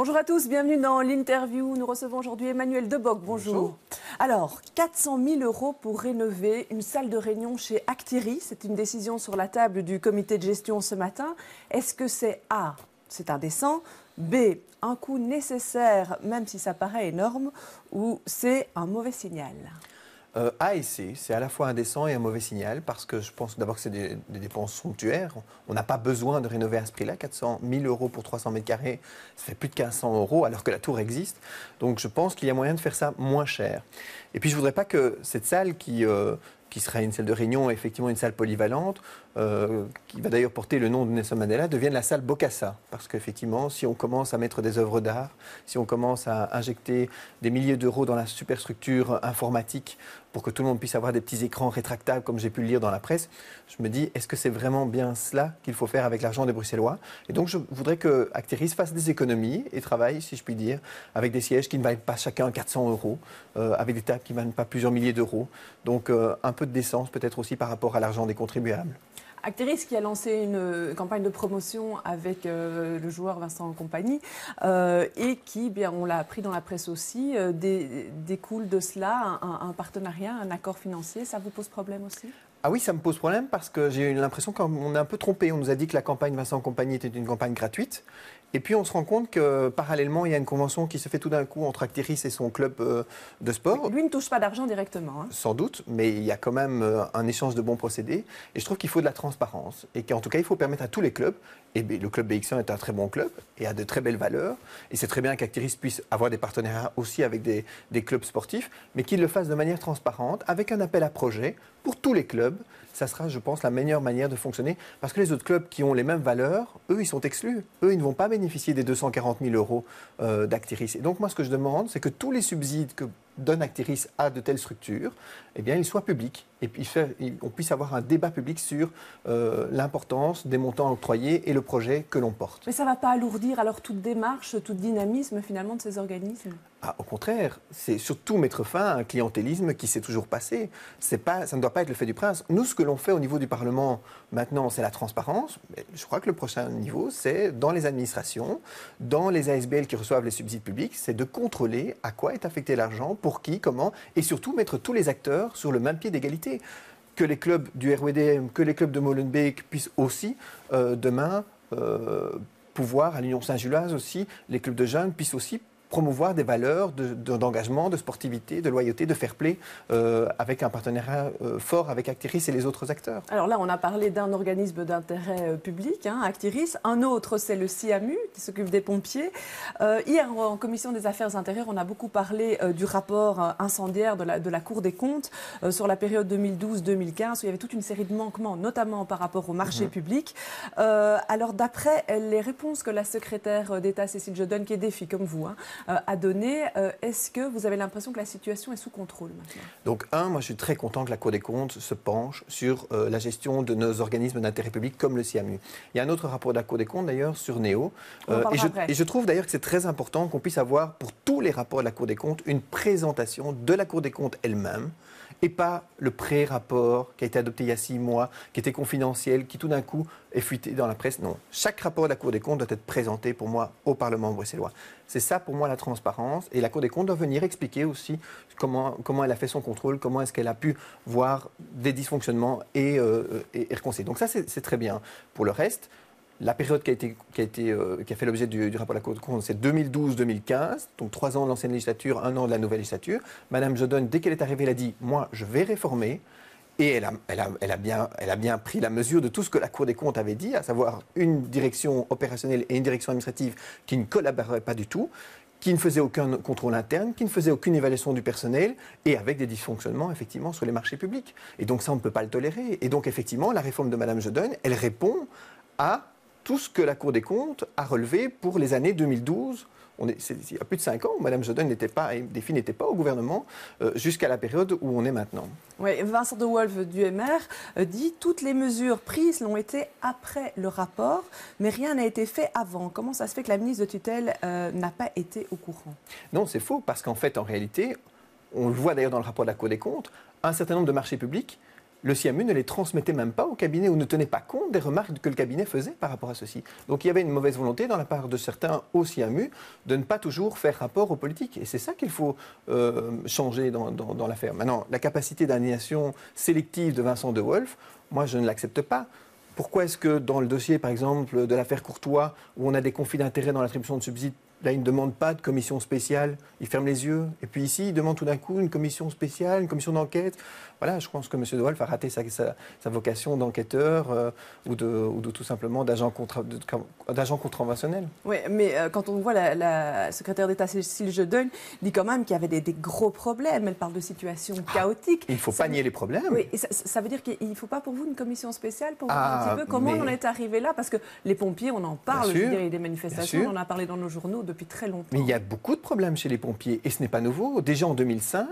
Bonjour à tous, bienvenue dans l'interview. Nous recevons aujourd'hui Emmanuel Deboc. Bonjour. Alors, 400 000 € pour rénover une salle de réunion chez Actiris. C'est une décision sur la table du comité de gestion ce matin. Est-ce que c'est A, c'est indécent, B, un coût nécessaire, même si ça paraît énorme, ou C, un mauvais signal? A et C, c'est à la fois indécent et un mauvais signal parce que je pense d'abord que c'est des dépenses somptuaires. On n'a pas besoin de rénover à ce prix-là. 400 000 € pour 300 mètres carrés, ça fait plus de 1500 € alors que la tour existe. Donc je pense qu'il y a moyen de faire ça moins cher. Et puis je ne voudrais pas que cette salle qui sera une salle de réunion, effectivement une salle polyvalente, qui va d'ailleurs porter le nom de Nelson Mandela, devienne la salle Bokassa. Parce qu'effectivement, si on commence à mettre des œuvres d'art, si on commence à injecter des milliers d'euros dans la superstructure informatique pour que tout le monde puisse avoir des petits écrans rétractables, comme j'ai pu le lire dans la presse, je me dis, est-ce que c'est vraiment bien cela qu'il faut faire avec l'argent des Bruxellois? Et donc, je voudrais que Actiris fasse des économies et travaille, si je puis dire, avec des sièges qui ne valent pas chacun 400 €, avec des tables qui ne valent pas plusieurs milliers d'euros. Donc, un peu de décence peut-être aussi par rapport à l'argent des contribuables. Actiris qui a lancé une campagne de promotion avec le joueur Vincent Kompany et qui, bien, on l'a appris dans la presse aussi, découle de cela un partenariat, un accord financier. Ça vous pose problème aussi? Ah oui, ça me pose problème parce que j'ai eu l'impression qu'on est un peu trompé. On nous a dit que la campagne Vincent Kompany était une campagne gratuite. Et puis on se rend compte que parallèlement, il y a une convention qui se fait tout d'un coup entre Actiris et son club de sport. Lui ne touche pas d'argent directement. Hein. Sans doute, mais il y a quand même un échange de bons procédés. Et je trouve qu'il faut de la transparence. Et qu'en tout cas, il faut permettre à tous les clubs, et le club BX1 est un très bon club et a de très belles valeurs. Et c'est très bien qu'Actiris puisse avoir des partenariats aussi avec des clubs sportifs, mais qu'il le fasse de manière transparente, avec un appel à projet pour tous les clubs. Ça sera, je pense, la meilleure manière de fonctionner. Parce que les autres clubs qui ont les mêmes valeurs, eux, ils sont exclus. Eux, ils ne vont pas bénéficier des 240 000 € d'Actiris. Et donc, moi, ce que je demande, c'est que tous les subsides que donne Actiris à de telles structures, eh bien, ils soient publics. Et puis, on puisse avoir un débat public sur l'importance des montants octroyés et le projet que l'on porte. Mais ça ne va pas alourdir alors toute démarche, tout dynamisme finalement de ces organismes? Ah, au contraire, c'est surtout mettre fin à un clientélisme qui s'est toujours passé. Ça ne doit pas être le fait du prince. Nous, ce que l'on fait au niveau du Parlement maintenant, c'est la transparence. Mais je crois que le prochain niveau, c'est dans les administrations, dans les ASBL qui reçoivent les subsides publics, c'est de contrôler à quoi est affecté l'argent, pour qui, comment, et surtout mettre tous les acteurs sur le même pied d'égalité. Que les clubs du RWDM, que les clubs de Molenbeek puissent aussi, demain, pouvoir, à l'Union Saint-Gilloise aussi, les clubs de jeunes puissent aussi promouvoir des valeurs d'engagement, de sportivité, de loyauté, de fair play, avec un partenariat fort avec Actiris et les autres acteurs. Alors là, on a parlé d'un organisme d'intérêt public, hein, Actiris. Un autre, c'est le CIAMU, qui s'occupe des pompiers. Hier, en commission des affaires intérieures, on a beaucoup parlé du rapport incendiaire de la Cour des comptes sur la période 2012-2015, où il y avait toute une série de manquements, notamment par rapport au marché public. Alors, d'après les réponses que la secrétaire d'État, Cécile Jodone, qui est défi comme vous, hein, a donné. Est-ce que vous avez l'impression que la situation est sous contrôle maintenant? Donc, moi je suis très content que la Cour des comptes se penche sur la gestion de nos organismes d'intérêt public comme le CIAMU. Il y a un autre rapport de la Cour des comptes d'ailleurs sur Néo. Et je trouve d'ailleurs que c'est très important qu'on puisse avoir pour tous les rapports de la Cour des comptes une présentation de la Cour des comptes elle-même et pas le pré-rapport qui a été adopté il y a 6 mois, qui était confidentiel, qui tout d'un coup est fuité dans la presse. Non, chaque rapport de la Cour des comptes doit être présenté pour moi au Parlement bruxellois. C'est ça pour moi la transparence, et la Cour des comptes doit venir expliquer aussi comment elle a fait son contrôle, comment est-ce qu'elle a pu voir des dysfonctionnements et réconcilier. Donc ça c'est très bien. Pour le reste, la période qui a fait l'objet du rapport de la Cour des comptes, c'est 2012-2015, donc 3 ans de l'ancienne législature, 1 an de la nouvelle législature. Madame Jodone, dès qu'elle est arrivée, elle a dit « moi, je vais réformer ». Et elle a bien pris la mesure de tout ce que la Cour des comptes avait dit, à savoir une direction opérationnelle et une direction administrative qui ne collaboraient pas du tout, qui ne faisait aucun contrôle interne, qui ne faisait aucune évaluation du personnel, et avec des dysfonctionnements, effectivement, sur les marchés publics. Et donc ça, on ne peut pas le tolérer. Et donc, effectivement, la réforme de Madame Jodone, elle répond à tout ce que la Cour des comptes a relevé pour les années 2012. Il y a plus de 5 ans, Mme Jodone n'était pas, et Défi n'était pas au gouvernement, jusqu'à la période où on est maintenant. Oui, Vincent de Wolf du MR dit « Toutes les mesures prises l'ont été après le rapport, mais rien n'a été fait avant ». Comment ça se fait que la ministre de tutelle n'a pas été au courant? Non, c'est faux, parce qu'en fait, en réalité, on le voit d'ailleurs dans le rapport de la Cour des comptes, un certain nombre de marchés publics, le CIAMU ne les transmettait même pas au cabinet ou ne tenait pas compte des remarques que le cabinet faisait par rapport à ceci. Donc il y avait une mauvaise volonté dans la part de certains au CIAMU de ne pas toujours faire rapport aux politiques. Et c'est ça qu'il faut changer dans l'affaire. Maintenant, la capacité d'aliénation sélective de Vincent De Wolf, moi je ne l'accepte pas. Pourquoi est-ce que dans le dossier, par exemple, de l'affaire Courtois, où on a des conflits d'intérêts dans l'attribution de subsides, là, il ne demande pas de commission spéciale, il ferme les yeux. Et puis ici, il demande tout d'un coup une commission spéciale, une commission d'enquête. Voilà, je pense que M. De Wolf a raté sa vocation d'enquêteur ou de tout simplement d'agent contraventionnel. Oui, mais quand on voit la secrétaire d'État Cécile Jeudeuil dit quand même qu'il y avait des gros problèmes. Elle parle de situations chaotiques. Il ne faut pas nier les problèmes. Oui, et ça veut dire qu'il ne faut pas pour vous une commission spéciale pour voir un petit peu comment on en est arrivé là. Parce que les pompiers, on en parle. Je veux dire, il y a des manifestations, on en a parlé dans nos journaux depuis très longtemps. Mais il y a beaucoup de problèmes chez les pompiers et ce n'est pas nouveau. Déjà en 2005,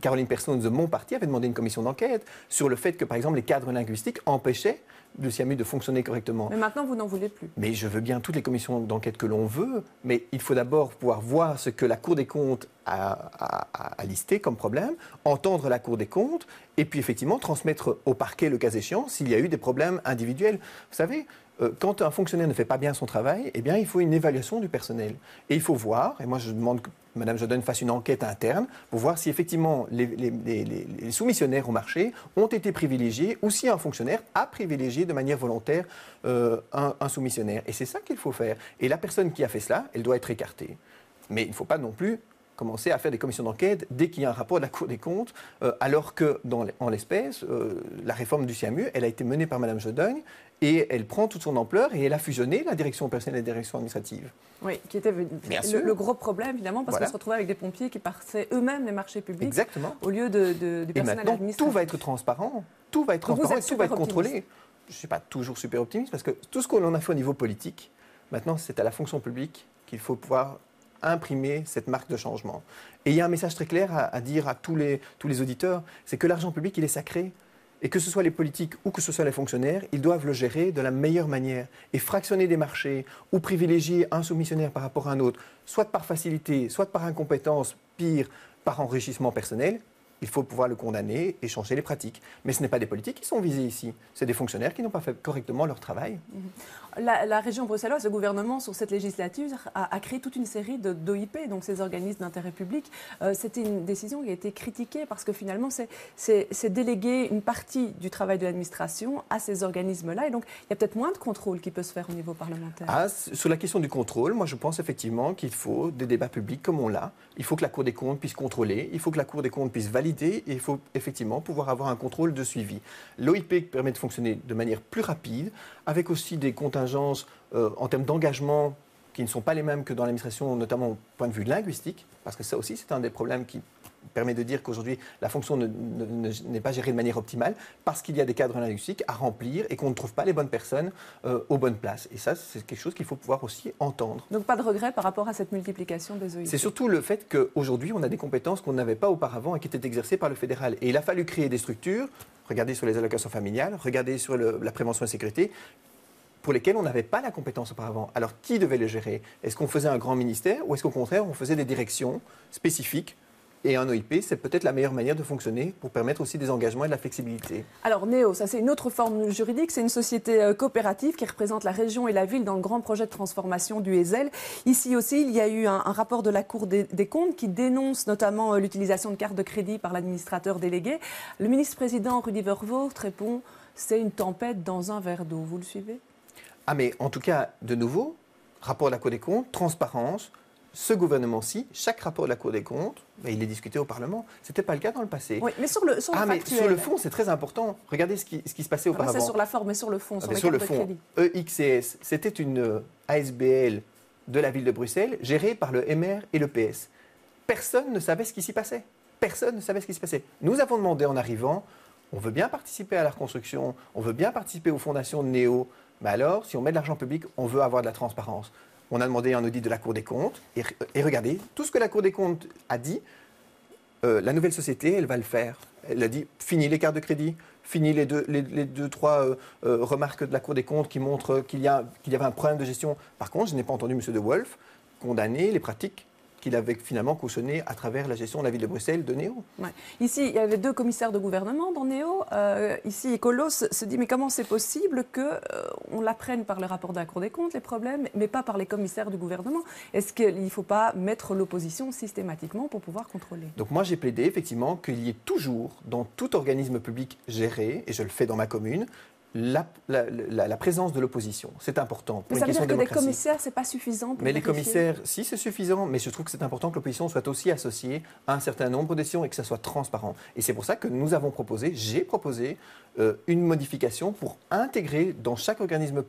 Caroline Persson de mon parti avait demandé une commission d'enquête sur le fait que, par exemple, les cadres linguistiques empêchaient le CIAMU de fonctionner correctement. Mais maintenant, vous n'en voulez plus. Mais je veux bien toutes les commissions d'enquête que l'on veut, mais il faut d'abord pouvoir voir ce que la Cour des comptes a listé comme problème, entendre la Cour des comptes, et puis effectivement transmettre au parquet, le cas échéant, s'il y a eu des problèmes individuels. Vous savez, quand un fonctionnaire ne fait pas bien son travail, eh bien, il faut une évaluation du personnel. Et il faut voir, et moi je demande que Mme Jeudeuil fasse une enquête interne pour voir si effectivement les soumissionnaires au marché ont été privilégiés ou si un fonctionnaire a privilégié de manière volontaire un soumissionnaire. Et c'est ça qu'il faut faire. Et la personne qui a fait cela, elle doit être écartée. Mais il ne faut pas non plus commencer à faire des commissions d'enquête dès qu'il y a un rapport de la Cour des comptes, alors que, en l'espèce, la réforme du CIAMU, elle a été menée par Mme Jeudeuil et elle prend toute son ampleur et elle a fusionné la direction personnelle et la direction administrative. Oui, qui était le gros problème, évidemment, parce qu'on se retrouvait avec des pompiers qui passaient eux-mêmes les marchés publics. Exactement. Au lieu du personnel administratif. Tout va être transparent, tout va être transparent, tout va être contrôlé. Je ne suis pas toujours super optimiste parce que tout ce qu'on a fait au niveau politique, maintenant, c'est à la fonction publique qu'il faut pouvoir imprimer cette marque de changement. Et il y a un message très clair à dire à tous les auditeurs, c'est que l'argent public, il est sacré. Et que ce soit les politiques ou que ce soit les fonctionnaires, ils doivent le gérer de la meilleure manière. Et fractionner des marchés ou privilégier un soumissionnaire par rapport à un autre, soit par facilité, soit par incompétence, pire, par enrichissement personnel, il faut pouvoir le condamner et changer les pratiques. Mais ce n'est pas des politiques qui sont visés ici, c'est des fonctionnaires qui n'ont pas fait correctement leur travail. La région bruxelloise, le gouvernement, sur cette législature, a créé toute une série d'OIP, donc ces organismes d'intérêt public. C'était une décision qui a été critiquée parce que finalement, c'est déléguer une partie du travail de l'administration à ces organismes-là. Et donc, il y a peut-être moins de contrôle qui peut se faire au niveau parlementaire. Sur la question du contrôle, moi, je pense effectivement qu'il faut des débats publics comme on l'a. Il faut que la Cour des comptes puisse contrôler, il faut que la Cour des comptes puisse valider et il faut effectivement pouvoir avoir un contrôle de suivi. L'OIP permet de fonctionner de manière plus rapide, avec aussi des contingences en termes d'engagement qui ne sont pas les mêmes que dans l'administration, notamment au point de vue linguistique, parce que ça aussi, c'est un des problèmes qui permet de dire qu'aujourd'hui, la fonction n'est pas gérée de manière optimale, parce qu'il y a des cadres linguistiques à remplir et qu'on ne trouve pas les bonnes personnes aux bonnes places. Et ça, c'est quelque chose qu'il faut pouvoir aussi entendre. Donc pas de regret par rapport à cette multiplication des OIP. C'est surtout le fait qu'aujourd'hui, on a des compétences qu'on n'avait pas auparavant et qui étaient exercées par le fédéral. Et il a fallu créer des structures, regardez sur les allocations familiales, regardez sur la prévention et sécurité, pour lesquels on n'avait pas la compétence auparavant. Alors, qui devait les gérer? Est-ce qu'on faisait un grand ministère ou est-ce qu'au contraire, on faisait des directions spécifiques? Et un OIP, c'est peut-être la meilleure manière de fonctionner pour permettre aussi des engagements et de la flexibilité. Alors, Néo, ça c'est une autre forme juridique. C'est une société coopérative qui représente la région et la ville dans le grand projet de transformation du Heysel. Ici aussi, il y a eu un rapport de la Cour des comptes qui dénonce notamment l'utilisation de cartes de crédit par l'administrateur délégué. Le ministre-président Rudy Verwoerd répond « c'est une tempête dans un verre d'eau ». Vous le suivez? Mais en tout cas, de nouveau, rapport de la Cour des comptes, transparence. Ce gouvernement-ci, chaque rapport de la Cour des comptes, il est discuté au Parlement. Ce n'était pas le cas dans le passé. Oui, mais sur le factuel. Sur le fond, c'est très important. Regardez ce qui se passait auparavant. C'est sur la forme, mais sur le fond, sur les cartes de crédit. EXCS, c'était une ASBL de la ville de Bruxelles, gérée par le MR et le PS. Personne ne savait ce qui s'y passait. Personne ne savait ce qui s'y passait. Nous avons demandé en arrivant, on veut bien participer à la reconstruction, on veut bien participer aux fondations de Néo, mais alors, si on met de l'argent public, on veut avoir de la transparence. On a demandé un audit de la Cour des comptes. Et regardez, tout ce que la Cour des comptes a dit, la nouvelle société, elle va le faire. Elle a dit, fini les cartes de crédit, fini les deux, trois remarques de la Cour des comptes qui montrent qu'il y avait un problème de gestion. Par contre, je n'ai pas entendu M. De Wolf condamner les pratiques qu'il avait finalement cautionné à travers la gestion de la ville de Bruxelles de Néo. Ouais. Ici, il y avait 2 commissaires de gouvernement dans Néo. Ici, Écolo se dit, mais comment c'est possible qu'on l'apprenne par le rapport de la Cour des comptes, les problèmes, mais pas par les commissaires du gouvernement? Est-ce qu'il ne faut pas mettre l'opposition systématiquement pour pouvoir contrôler? Donc moi, j'ai plaidé effectivement qu'il y ait toujours, dans tout organisme public géré, et je le fais dans ma commune, la présence de l'opposition. C'est important pour une question de démocratie. Mais ça veut dire que des commissaires, ce n'est pas suffisant pour Mais les vérifier. commissaires, si c'est suffisant, mais je trouve que c'est important que l'opposition soit aussi associée à un certain nombre de décisions et que ça soit transparent. Et c'est pour ça que nous avons proposé, j'ai proposé une modification pour intégrer dans chaque organisme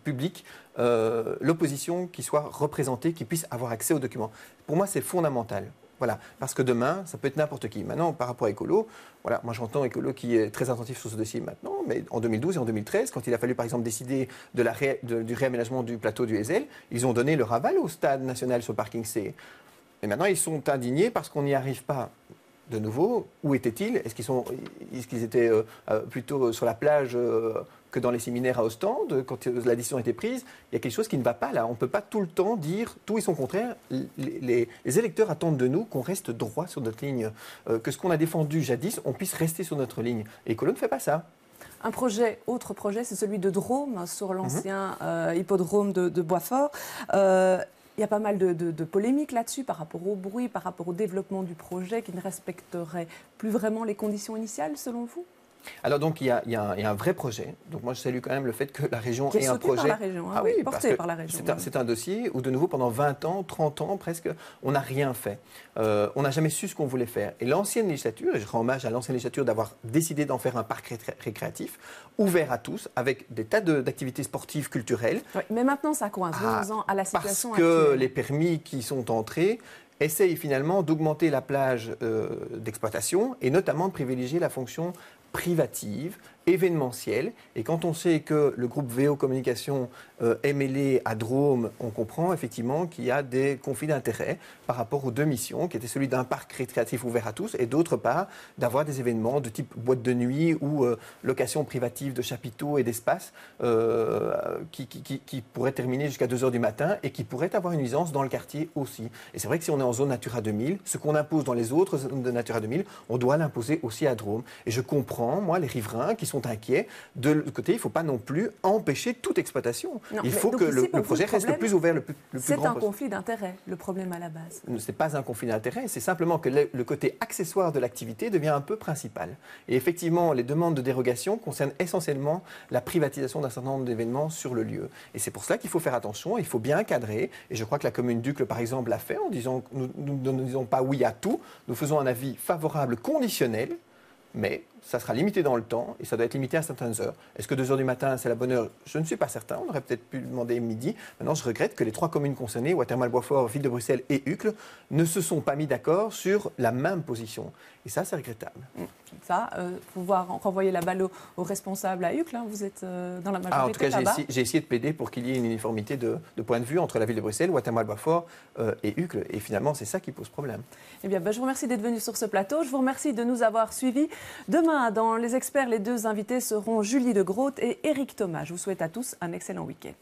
public l'opposition qui soit représentée, qui puisse avoir accès aux documents. Pour moi, c'est fondamental. Voilà, parce que demain, ça peut être n'importe qui. Maintenant, par rapport à Écolo, voilà, moi j'entends Écolo qui est très attentif sur ce dossier maintenant, mais en 2012 et en 2013, quand il a fallu par exemple décider du réaménagement du plateau du Heysel, ils ont donné leur aval au Stade national sur le parking C. Et maintenant, ils sont indignés parce qu'on n'y arrive pas. De nouveau, où étaient-ils? Est-ce qu'ils étaient plutôt sur la plage que dans les séminaires à Ostende, quand la décision a été prise? Il y a quelque chose qui ne va pas là. On ne peut pas tout le temps dire tout et son contraire. Les électeurs attendent de nous qu'on reste droit sur notre ligne, que ce qu'on a défendu jadis, on puisse rester sur notre ligne. Et Écolo ne fait pas ça. Un projet, autre projet, c'est celui de Drôme, sur l'ancien hippodrome de Boisfort. Il y a pas mal de polémiques là-dessus par rapport au bruit, par rapport au développement du projet qui ne respecterait plus vraiment les conditions initiales, selon vous? Alors donc il y a un vrai projet. Donc moi je salue quand même le fait que la région ait un projet. Par la région, hein, oui, porté par la région. C'est un dossier où de nouveau pendant 20 ans, 30 ans presque, on n'a rien fait. On n'a jamais su ce qu'on voulait faire. Et l'ancienne législature, et je rends hommage à l'ancienne législature d'avoir décidé d'en faire un parc récréatif, ouvert à tous, avec des tas d'activités sportives, culturelles. Oui, mais maintenant ça coince, venons-en à la situation actuelle. Parce que actuelle. les permis qui sont entrés essayent finalement d'augmenter la plage d'exploitation et notamment de privilégier la fonction privative, événementielle. Et quand on sait que le groupe VO Communication est mêlé à Drôme, on comprend effectivement qu'il y a des conflits d'intérêts par rapport aux 2 missions, qui étaient celui d'un parc récréatif ouvert à tous et d'autre part d'avoir des événements de type boîte de nuit ou location privative de chapiteaux et d'espaces qui pourraient terminer jusqu'à 2 h du matin et qui pourraient avoir une nuisance dans le quartier aussi. Et c'est vrai que si on est en zone Natura 2000, ce qu'on impose dans les autres zones de Natura 2000, on doit l'imposer aussi à Drôme. Et je comprends, moi, les riverains qui sont inquiets. De l'autre côté, il ne faut pas non plus empêcher toute exploitation. Non, il faut que le projet reste le plus ouvert, le plus grand possible. C'est un conflit d'intérêts, le problème à la base. Ce n'est pas un conflit d'intérêts, c'est simplement que le côté accessoire de l'activité devient un peu principal. Et effectivement, les demandes de dérogation concernent essentiellement la privatisation d'un certain nombre d'événements sur le lieu. Et c'est pour cela qu'il faut faire attention, il faut bien encadrer. Et je crois que la commune d'Uccle, par exemple, l'a fait en disant que nous ne disons pas oui à tout, nous faisons un avis favorable conditionnel, mais ça sera limité dans le temps et ça doit être limité à certaines heures. Est-ce que 2 h du matin, c'est la bonne heure? Je ne suis pas certain. On aurait peut-être pu demander midi. Maintenant, je regrette que les 3 communes concernées, Watermal-Boisfort, Ville de Bruxelles et Uccle, ne se sont pas mis d'accord sur la même position. Et ça, c'est regrettable. Ça, pouvoir renvoyer la balle aux responsables à Uccle, hein, vous êtes dans la majorité. En tout cas, j'ai essayé de plaider pour qu'il y ait une uniformité de point de vue entre la Ville de Bruxelles, Watermal-Boisfort et Uccle. Et finalement, c'est ça qui pose problème. Eh bien, je vous remercie d'être venu sur ce plateau. Je vous remercie de nous avoir suivis. Demain, dans Les Experts, les 2 invités seront Julie de Groot et Éric Thomas. Je vous souhaite à tous un excellent week-end.